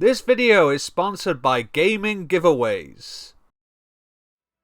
This video is sponsored by Gaming Giveaways.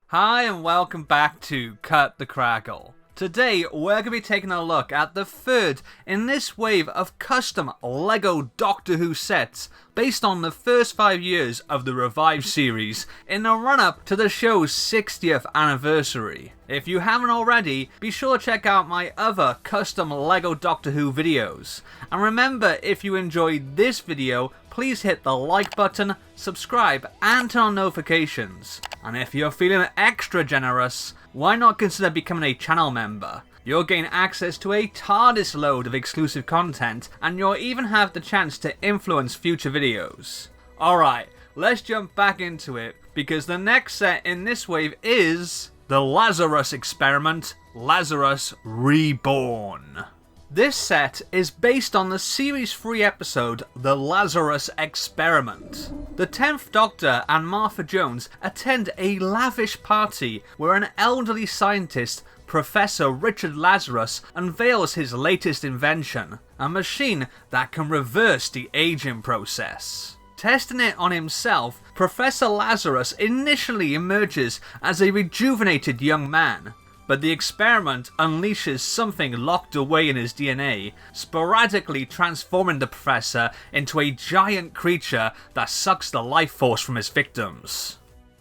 Hi and welcome back to Cut the Craggle. Today we're going to be taking a look at the third in this wave of custom LEGO Doctor Who sets based on the first 5 years of the Revive series in the run-up to the show's 60th anniversary. If you haven't already, be sure to check out my other custom LEGO Doctor Who videos. And remember, if you enjoyed this video, please hit the like button, subscribe and turn on notifications. And if you're feeling extra generous, why not consider becoming a channel member? You'll gain access to a Tardis load of exclusive content, and you'll even have the chance to influence future videos. Alright, let's jump back into it, because the next set in this wave is the Lazarus Experiment, Lazarus Reborn. This set is based on the Series 3 episode, The Lazarus Experiment. The 10th Doctor and Martha Jones attend a lavish party where an elderly scientist, Professor Richard Lazarus, unveils his latest invention, a machine that can reverse the aging process. Testing it on himself, Professor Lazarus initially emerges as a rejuvenated young man. But the experiment unleashes something locked away in his DNA, sporadically transforming the Professor into a giant creature that sucks the life force from his victims.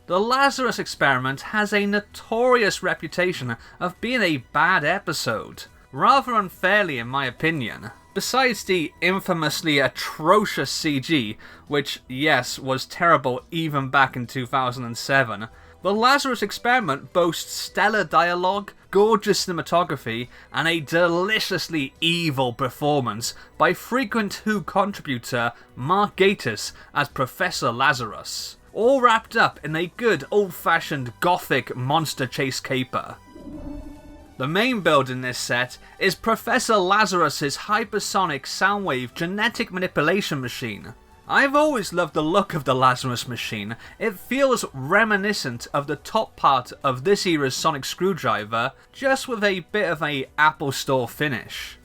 The Lazarus Experiment has a notorious reputation of being a bad episode, rather unfairly in my opinion. Besides the infamously atrocious CG, which yes was terrible even back in 2007, the Lazarus Experiment boasts stellar dialogue, gorgeous cinematography, and a deliciously evil performance by frequent Who contributor Mark Gatiss as Professor Lazarus, all wrapped up in a good old-fashioned gothic monster chase caper. The main build in this set is Professor Lazarus's hypersonic soundwave genetic manipulation machine. I've always loved the look of the Lazarus machine. It feels reminiscent of the top part of this era's sonic screwdriver, just with a bit of a Apple Store finish.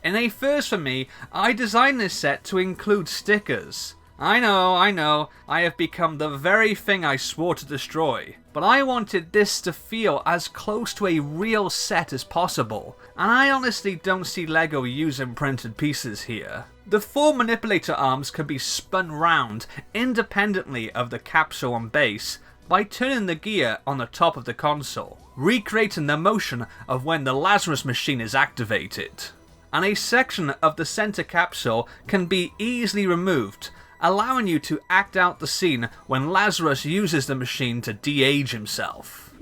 In a first for me, I designed this set to include stickers. I know, I have become the very thing I swore to destroy. But I wanted this to feel as close to a real set as possible, and I honestly don't see LEGO using printed pieces here. The 4 manipulator arms can be spun round independently of the capsule and base by turning the gear on the top of the console, recreating the motion of when the Lazarus machine is activated. And a section of the center capsule can be easily removed, allowing you to act out the scene when Lazarus uses the machine to de-age himself.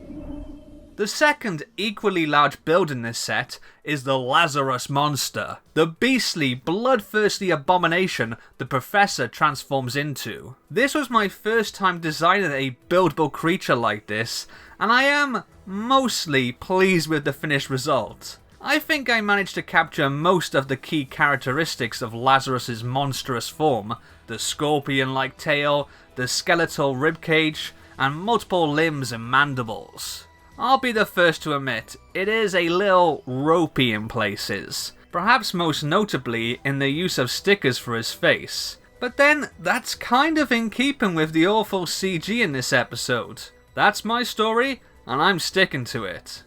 The second equally large build in this set is the Lazarus Monster, the beastly, bloodthirsty abomination the Professor transforms into. This was my first time designing a buildable creature like this, and I am mostly pleased with the finished result. I think I managed to capture most of the key characteristics of Lazarus's monstrous form, the scorpion-like tail, the skeletal ribcage, and multiple limbs and mandibles. I'll be the first to admit, it is a little ropey in places, perhaps most notably in the use of stickers for his face. But then, that's kind of in keeping with the awful CG in this episode. That's my story, and I'm sticking to it.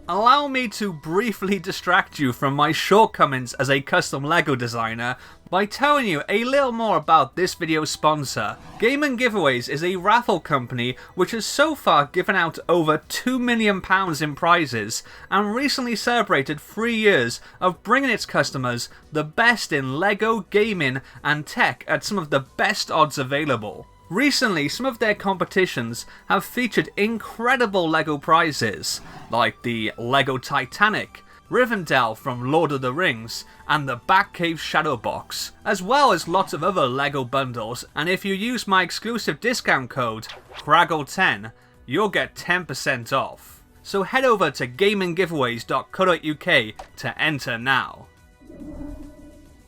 Allow me to briefly distract you from my shortcomings as a custom LEGO designer by telling you a little more about this video's sponsor. Gaming Giveaways is a raffle company which has so far given out over £2 million in prizes and recently celebrated 3 years of bringing its customers the best in LEGO, gaming and tech at some of the best odds available. Recently, some of their competitions have featured incredible LEGO prizes, like the LEGO Titanic, Rivendell from Lord of the Rings, and the Batcave Shadow Box, as well as lots of other LEGO bundles, and if you use my exclusive discount code, CRAGGLE10, you'll get 10% off. So head over to gaminggiveaways.co.uk to enter now.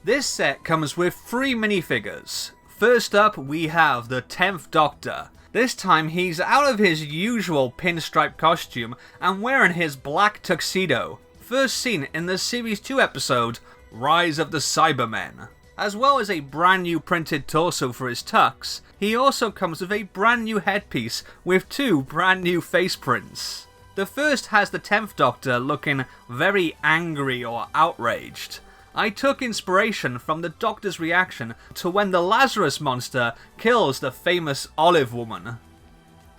This set comes with 3 minifigures. First up, we have the 10th Doctor. This time he's out of his usual pinstripe costume and wearing his black tuxedo, first seen in the Series 2 episode, Rise of the Cybermen. As well as a brand new printed torso for his tux, he also comes with a brand new headpiece with 2 brand new face prints. The first has the 10th Doctor looking very angry or outraged. I took inspiration from the Doctor's reaction to when the Lazarus monster kills the famous Olive Woman.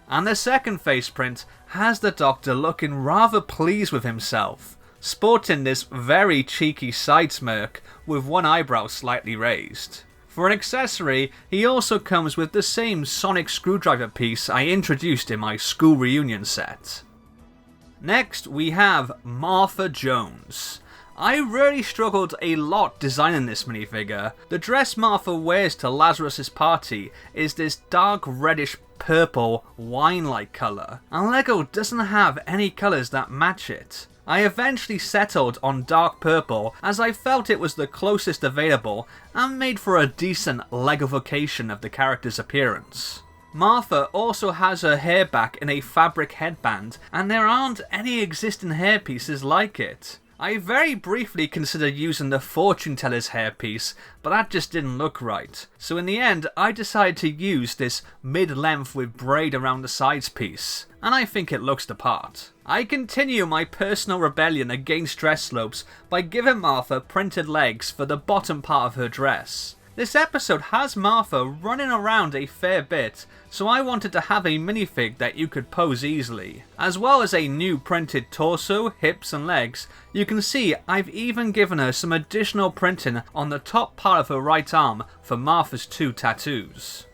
And the second face print has the Doctor looking rather pleased with himself, sporting this very cheeky side smirk with one eyebrow slightly raised. For an accessory, he also comes with the same sonic screwdriver piece I introduced in my school reunion set. Next, we have Martha Jones. I really struggled a lot designing this minifigure. The dress Martha wears to Lazarus's party is this dark reddish purple wine-like colour, and LEGO doesn't have any colours that match it. I eventually settled on dark purple as I felt it was the closest available and made for a decent LEGOification of the character's appearance. Martha also has her hair back in a fabric headband, and there aren't any existing hairpieces like it. I very briefly considered using the fortune teller's hairpiece, but that just didn't look right. So in the end, I decided to use this mid-length with braid around the sides piece, and I think it looks the part. I continue my personal rebellion against dress slopes by giving Martha printed legs for the bottom part of her dress. This episode has Martha running around a fair bit, so I wanted to have a minifig that you could pose easily. As well as a new printed torso, hips and legs, you can see I've even given her some additional printing on the top part of her right arm for Martha's 2 tattoos.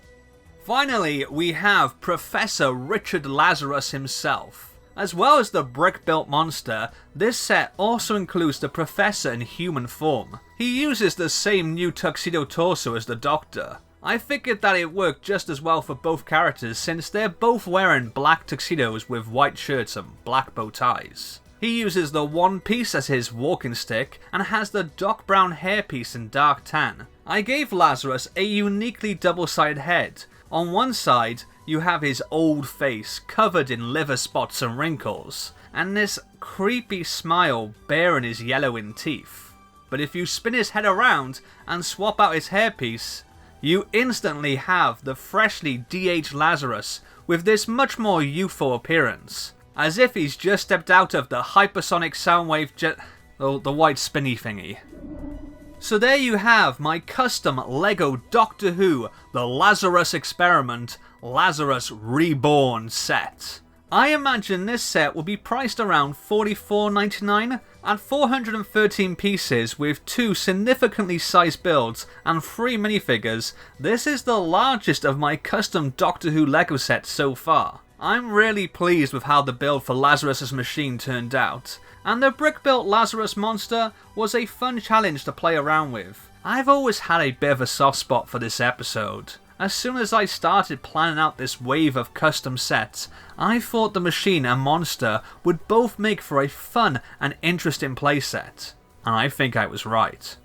Finally, we have Professor Richard Lazarus himself. As well as the brick-built monster, this set also includes the Professor in human form. He uses the same new tuxedo torso as the Doctor. I figured that it worked just as well for both characters since they're both wearing black tuxedos with white shirts and black bow ties. He uses the one piece as his walking stick and has the Doc Brown hairpiece in dark tan. I gave Lazarus a uniquely double-sided head. On one side, you have his old face covered in liver spots and wrinkles, and this creepy smile baring his yellowing teeth. But if you spin his head around and swap out his hairpiece, you instantly have the freshly de-aged Lazarus with this much more youthful appearance, as if he's just stepped out of the hypersonic soundwave jet... oh, the white spinny thingy. So there you have my custom LEGO Doctor Who The Lazarus Experiment Lazarus Reborn set. I imagine this set will be priced around $44.99 at 413 pieces with 2 significantly sized builds and 3 minifigures. This is the largest of my custom Doctor Who LEGO sets so far. I'm really pleased with how the build for Lazarus's machine turned out, and the brick-built Lazarus monster was a fun challenge to play around with. I've always had a bit of a soft spot for this episode. As soon as I started planning out this wave of custom sets, I thought the machine and monster would both make for a fun and interesting playset, and I think I was right.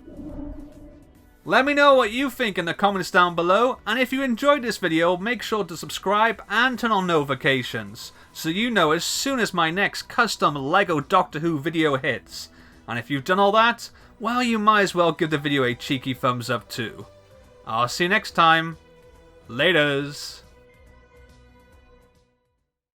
Let me know what you think in the comments down below, and if you enjoyed this video, make sure to subscribe and turn on notifications, so you know as soon as my next custom LEGO Doctor Who video hits. And if you've done all that, well, you might as well give the video a cheeky thumbs up too. I'll see you next time. Laters.